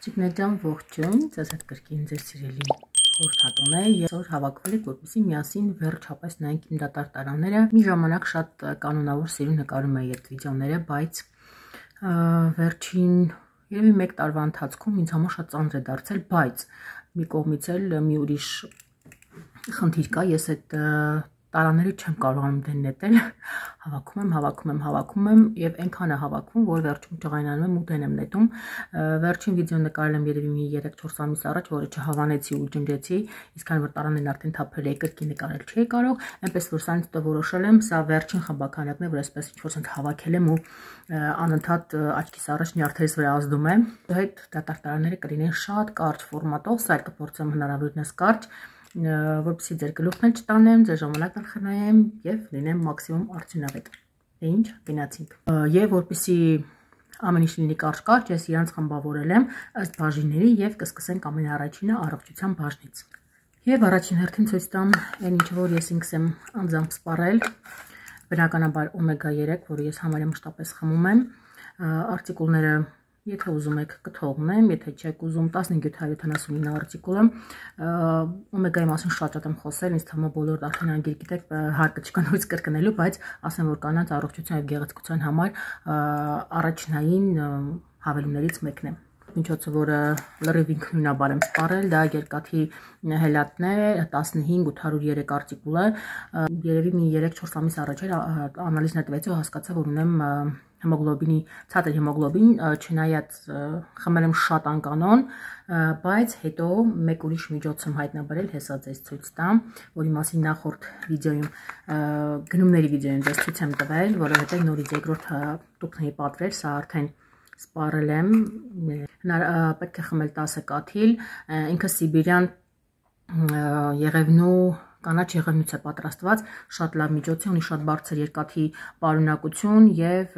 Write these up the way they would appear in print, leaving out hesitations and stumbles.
Աղջիկներն ողջույն, ձեզ հետ կրկին ձեր սիրելի խորհրդատուն է։ Ես որ հավաքվել եք, որպեսզի միասին վերջապես նայենք իմ դատարկ տարաները։ Մի ժամանակ շատ կանոնավոր սիրուն նկարում էի այդ վիդեոները, բայց վերջին երևի 1 տարվա ընթացքում ինձ համար շատ ծանր է դարձել, բայց մի կողմից էլ մի ուրիշ խնդիր կա, ես այդ տարաները չեմ կարողանում դեն նետել, հավաքում եմ եւ այնքան է հավաքում, որ վերջում ջղայնանում եմ ու դեն եմ նետում։ Վերջին վիդեո նկարել եմ երևի մի 3-4 ամիս առաջ, որը չհավանեցի ու ջնջեցի, իսկ քանի որ տարանն արդեն թափել է, կրկին նկարել չի կարող, այնպես որ սրանից հետո որոշել եմ, սա վերջին խմբականակն է, որ այսպես ինչ-որ հավաքել եմ ու անընդհատ աչքիս առաջ նյարդերից վրա ազդում է։ Այդ դատարկ տարաները կլինեն շատ կարճ ֆորմատով, սա կփորձեմ հնարավորինս կարճ, որպեսզի ձեր գլուխն էլ չտանեմ, ձեր ժամանակն խնայեմ եւ լինեմ մաքսիմում արդյունավետ։ Ինչ գնացինք։ Եվ որպեսզի ամեն ինչ լինի կարճ, ես իրանց խմբավորել եմ ըստ բաժինների եւ կսկսենք ամենաառաջինը առողջության բաժնից։ Եվ առաջին հերթին ցույց տամ այն ինչ որ ես ինքս եմ անձամբ սպառել, բնականաբար օմեգա 3, որը ես համարյա մշտապես խմում եմ, արտիկուլները Եթե ուզում եք կթողնեմ, եթե չեք ուզում 1579 արտիկուլը, օմեգայի մասին շատ եմ խոսել, ինձ թվում է բոլորդ արդեն անգիր գիտեք, հարկը չկա նույնիսկ կրկնելու, բայց ասեմ որ կանանց առողջության եւ գեղեցկության համար առաջնային հավելումներից մեկն է։ Միջոցը, որը լրիվ ինքնուրույնաբար եմ սպառել, դա երկաթի հելատն է, 15803 արտիկուլը, երևի մի 3-4 ամիս առաջ անալիզն տվեցի ու հասկացա, որ ունեմ հեմոգլոբինի ցածր հեմոգլոբին, չնայած խմել եմ շատ անկանոն, բայց հետո մեկ ուրիշ միջոց եմ հայտնաբերել, հեսա ձեզ ցույց տամ, որի մասին նախորդ վիդեոյում գնումների վիդեոյում ձեզ ցույց եմ տվել, որովհետև նորից երկրորդ տուփն էի պատրել, սա արդեն սպառել եմ, պետք է խմել 10 կաթիլ, ինքը սիբիրյան եղևնու կանաչ եղևնուց է պատրաստված, շատ լավ միջոց է, ունի շատ բարձր երկաթի պարունակություն եւ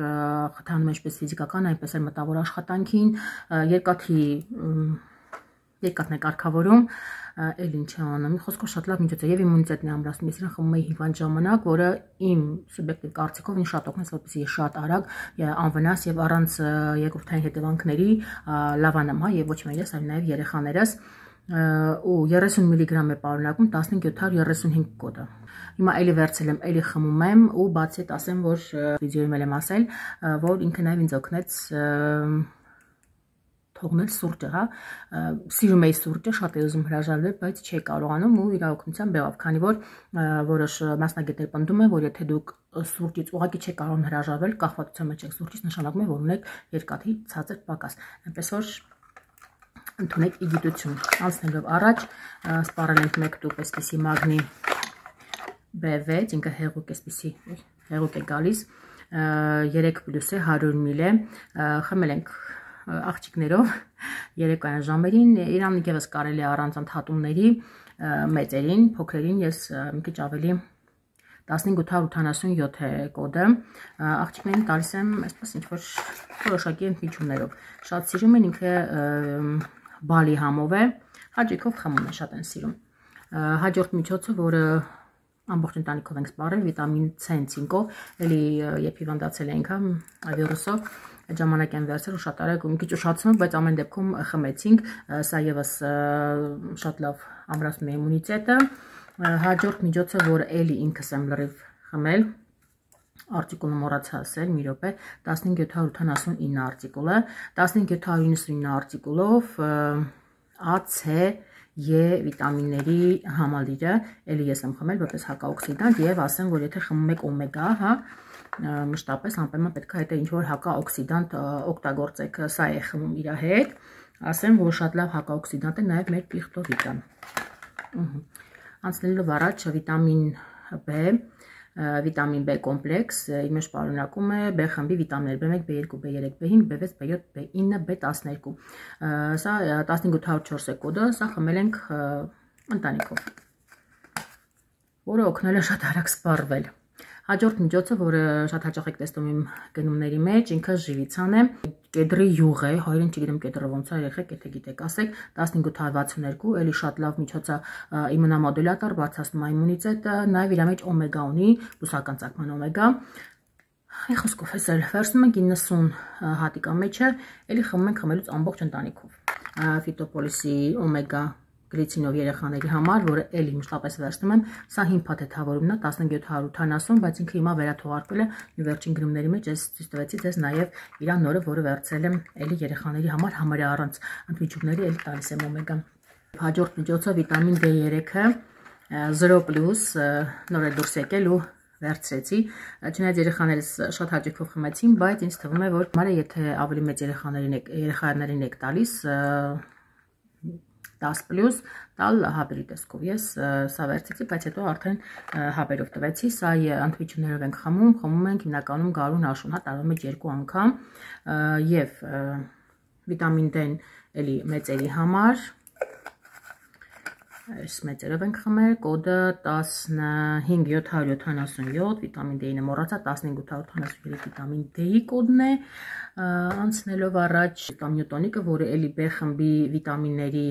խթանում ինչպես ֆիզիկական, այնպես էլ մտավոր աշխատանքին, երկաթն է կարգավորում, էլ ինչ է անում, խոսքով շատ լավ միջոց է եւ իմունիտետն է ամրացնում, ես իրեն խմում էի հիվանդ ժամանակ, որը իմ սուբյեկտիվ կարծիքով ինձ շատ օգնեց, որպեսզի ես շատ արագ անվնաս եւ առանց երկրորդային հետևանքների լավանամ, հա, եւ ոչ միայն ես, այլ նաեւ երեխաներս ու 30 միլիգրամ է պարունակում 1535 կոդը։ Հիմա էլի վերցել եմ, էլի խմում եմ ու բացի այդ ասեմ, որ վիդեոյում եմ ասել, որ ինքը նաեւ ինձ օգնեց թողնել սուրճը, հա, սիրում էի սուրճը, շատ էի ուզում հրաժարվել, բայց չէի կարողանում ու իր օգնությամբ եղավ, քանի որ որոշ մասնագետներ պնդում են, որ եթե դուք սուրճից ուղղակի չեք կարողանում հրաժարվել, կախվածության մեջ եք սուրճից, նշանակում է, որ ունեք երկաթի ցածր պակաս, այնպես որ ընդունեք իգիտություն։ Անցնելով առաջ, սպառել ենք 1 տուփ այսպիսի մագնի B6, ինքը հեղուկ այսպիսի հեղուկ է գալիս, 3+ է 100 ml է, խմել ենք աղջիկներով երեկոյան ժամերին, իրան ևս կարելի է առանց ընդհատումների, մեծերին, փոքրերին ես մի քիչ ավելի 1587 է կոդը, աղջիկներին տալիս եմ այսպես ինչ-որ որոշակի ընդմիջումներով, շատ սիրում են, ինքը բալի համով է, հաճույքով խմում են, շատ են սիրում։ Հաջորդ միջոցը, որը ամբողջ ընտանիքով ենք սպառել, վիտամին C ցինկով, էլի երբ հիվանդացել էինք, վիրուսով, այդ ժամանակ եմ վերցրել ու շատ արագ ու մի քիչ ուշացնում, բայց ամեն դեպքում խմեցինք, սա եւս շատ լավ ամրացնում է իմունիտետը։ Հաջորդ միջոցը, որը էլի ինքս եմ լրիվ խմել, արտիկուլը մոռացա ասել, մի րոպե, 1579 արտիկուլը, 1599 արտիկուլով A, C, E վիտամինների համալիրը, էլի ես եմ խմել որպես հակաօքսիդանտ եւ ասեմ, որ եթե խմում եք օմեգա, հա, մշտապես անպայման պետք է այդ ինչ-որ հակաօքսիդանտ օգտագործեք, սա է խմում իր հետ, ասեմ, որ շատ լավ հակաօքսիդանտ է նաեւ մեր պիղտովիտան։ Անցնելով առաջ վիտամին B, վիտամին B կոմպլեքս, իր մեջ պարունակում է B խմբի վիտամիններ B1, B2, B3, B5, B6, B7, B9, B12։ Սա 1504 է կոդը, սա խմել ենք ընտանիքով, որը օգնել է շատ արագ սպառվել։ Հաջորդ միջոցը, որը շատ հաճախ եք տեսնում իմ գնումների մեջ, ինքը ժիվիցան է, կեդրի յուղ է, հայերեն չգիտեմ կեդրը ոնց է, երեխեք, եթե գիտեք, ասեք, 1562, էլի շատ լավ միջոց է, իմունոմոդուլատոր, բարձրացնում է իմունիտետը, նաև իր մեջ օմեգա ունի, բուսական ծագման օմեգա, Խոսքով հեսել վերցնում ենք 90 հատիկա մեջը, էլի խմում ենք խմելուց ամբողջ ընտանիքով։ Ֆիտոպոլիսի օմեգա գրիցինով երեխաների համար, որը էլի մշտապես վերցնում եմ, սա հիմփաթ է թավորումն է 1780, բայց ինքը հիմա վերաթողարկվել է վերջին գրումների մեջ, ես ցույց տվեցի ձեզ նաև իր նորը, որը վերցրել եմ էլի երեխաների համար, համարյա առանց ընդմիջումների էլի տալիս եմ օմեգա։ Հաջորդ միջոցը վիտամին D3-ը 0+, նոր է դուրս եկել ու վերցրեցի, չնայած երեխաներս շատ հաճույքով խմեցին, բայց ինձ թվում է, որ մարը եթե ավելի մեծ երեխաներին եք տալիս 10+, տալ հաբերի տեսքով, ես սա վերցրեցի, բայց հետո արդեն հաբերով տվեցի, սա ընդմիջումներով ենք խմում ենք հիմնականում գարուն աշուն, տարվա մեջ 2 անգամ և վիտամին D-ն էլի մեծերի համար, այս մեծերով ենք խմել, կոդը 15777, վիտամին D-ին մոռացա, 15873 վիտամին D-ի կոդն է, անցնելով առաջ նյուտոնիկը, որը էլի B խմբի վիտամինների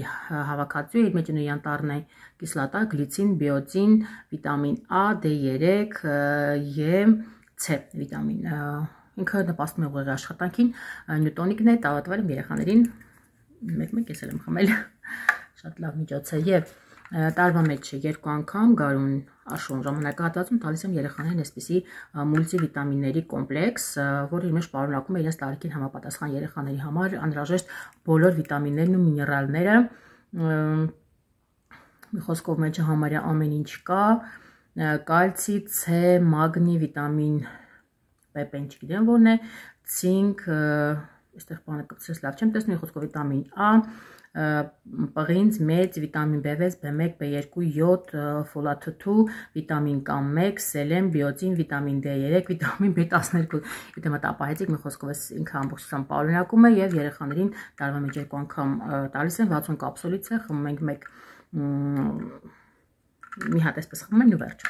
հավաքածու է, իր մեջ նույնտառն է կիսլատա, գլիցին, բիոտին, վիտամին A, D3 և C վիտամին, ինքը նպաստում է ուղեղի աշխատանքին, նյուտոնիկն է, տարածվել եմ երեխաներին, մեկ ես եմ խմել, շատ լավ միջոց է և տարվա մեջ 2 անգամ գարուն աշուն ժամանակահատվածում տալիս եմ երեխաներին այսպիսի մուլտիվիտամինների կոմպլեքս, որը իր մեջ պարունակում է իրենց տարիքին համապատասխան երեխաների համար անհրաժեշտ բոլոր վիտամիններն ու միներալները, մի խոսքով մեջը համարյա ամեն ինչ կա, կալցի, C, մագնի, վիտամին P-ն չգիտեմ որն է, ցինկ, այստեղ բանը կծես լավ չեմ տեսնում, մի խոսքով վիտամին A, պղինձ, մեծ, վիտամին B6, B1, B2, յոդ, ֆոլաթթու, վիտամին K1, սելեն, բիոտին, վիտամին D3, վիտամին B12, եթե մտապահեցիք, մի խոսքով ինքը ամբողջությամբ պարունակում է և երեխաներին տարվա մեջ 2 անգամ տալիս են 60 կապսուլից է, խմում ենք մի հատ այսպես խմում են ու վերջ,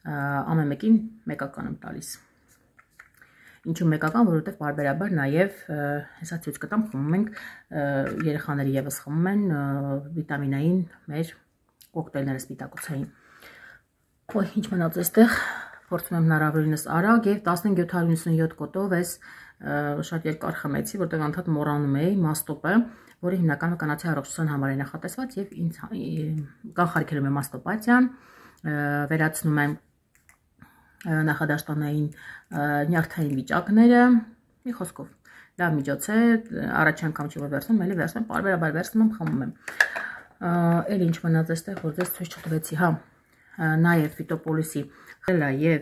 ամեն մեկին մեկական եմ տալիս։ Ինչու մեկական, որովհետև պարբերաբար նաև հեսա ցույց կտամ խմում ենք երեխաները ևս խմում են վիտամինային մեր կոկտեյլները սպիտակուցային։ Ինչ մնաց այստեղ, փորձում եմ հնարավորինս արագ և 1597 կոդով ես շատ երկար խմեցի, որտեղ անդադ մոռանում էի մաստոպը, որը հիմնականում կանացի առողջության համար է նախատեսված և ինձ կանխարգելում է մաստոպաթիան, վերացնում եմ նախադաշտանային նյարդային վիճակները, մի խոսքով լավ միջոց է, առաջ անգամ չի որ վերցնում, էլի վերցնում, պարբերաբար վերցնում եմ, խմում եմ, էլ ինչ մնաց այստեղ, որ ձեզ ցույց չտվեցի, նաև ֆիտոպոլիսի խելա և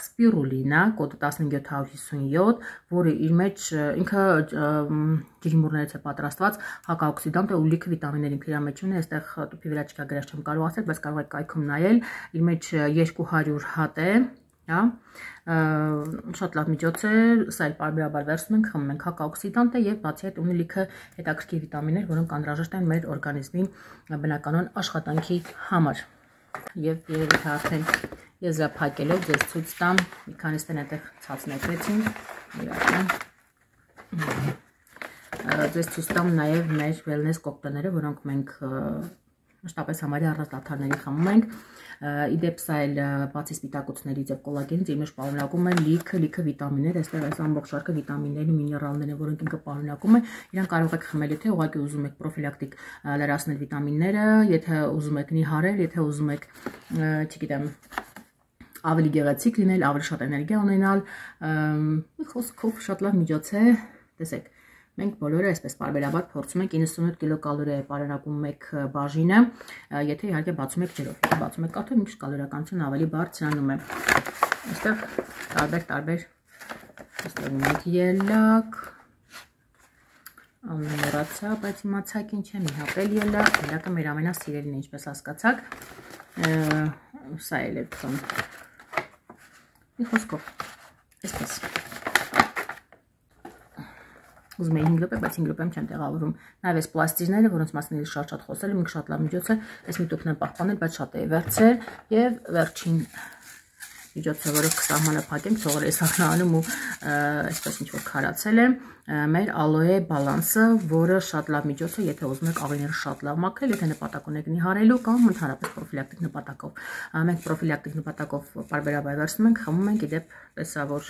սպիրուլինա, կոդը 15757, որը իր մեջ ինքը ջրիմուռներից է պատրաստված, հակաօքսիդանտ է ու լիքը վիտամիններ ինքը իր մեջ ունի, այստեղ տուփի վրա չկա գրած չեմ կարող ասել, բայց կարող եք կայքում նայել, իր մեջ 200 հատ է, շատ լավ միջոց է, սա էլ պարբերաբար վերցնում ենք, խմում ենք, հակաօքսիդանտ է և բացի այդ ունի լիքը հետաքրքիր վիտամիններ, որոնք անհրաժեշտ են մեր օրգանիզմի բնականոն աշխատանքի համար։ Եվ երևի թե արդեն եզրափակելով ձեզ ցույց տամ, մի քանիսն այդտեղ ցած նետվեցին, ձեզ ցույց տամ նաև մեր wellness կոկտեյլները, որոնք մենք մշտապես համարյա առանց դադարների խմում ենք, իդեպ սա էլ բացի սպիտակուցներից և կոլագենից իր մեջ պարունակում է լիքը վիտամիններ, այստեղ այս ամբողջ շարքը վիտամիններ ու միներալներ են, որոնք ինքը պարունակում է, իրան կարող եք խմել, եթե ուղղակի ուզում եք պրոֆիլակտիկ լրացնել վիտամինները, եթե ուզում եք նիհարել, եթե ուզում եք, չգիտեմ, ավելի գեղեցիկ լինել, ավելի շատ էներգիա ունենալ, մի խոսքով շատ լավ միջոց է, տեսեք, մենք բոլորը այսպես պարբերաբար փորձում ենք 98 կիլոկալորի է պարունակում մեկ բաժինը, եթե իհարկե բացում եք ջրով, եթե բացում եք կաթով, միշտ կալորիականությունը ավելի բարձրանում է։ Այստեղ տարբեր այստեղ ունենք ելակ, մոռացա, բայց իմացաք ինչ է, մի հատ էլ ելակը մեր ամենասիրելին է, ինչպես հասկացաք, սա էլ է թվում, մի խոսքով, այսպես։ Ուզում էի 5 րոպե, բայց 5 րոպեմ չեմ տեղավորում։ Նաև այս պլաստիրները, որոնց մասին շատ խոսել եմ, ինքը շատ լավ միջոց է, այս մի տուփն եմ պահպանել, բայց շատ էի վերցրել և վերջին միջոցը, որով կսահմանը փակենք, թողել էի սահմանում ու այսպես ինչ որ քարացել է, մեր ալոե բալանսը, որը շատ լավ միջոց է, եթե ուզում եք աղիները շատ լավ մաքրել, եթե նպատակ ունեք նիհարելու կամ ընդհանրապես պրոֆիլակտիկ նպատակով։ Մենք պրոֆիլակտիկ նպատակով պարբերաբար վերցնում ենք, խմում ենք, իդեպ տեսա, որ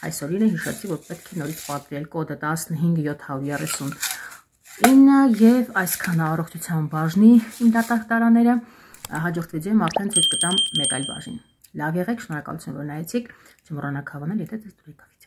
այս օրինը հիշեցի, որ պետք է նորից պատվիրել կոդը 15739 եւ այսքան առողջության բաժնի իմ դատակ տարաները հաջորդ վիդեոյում արդեն ցույց կտամ մեկ այլ բաժին։ Լավ եղեք, շնորհակալություն որ նայեցիք, չմոռանաք հավանել, եթե ձեզ դուր եկավ։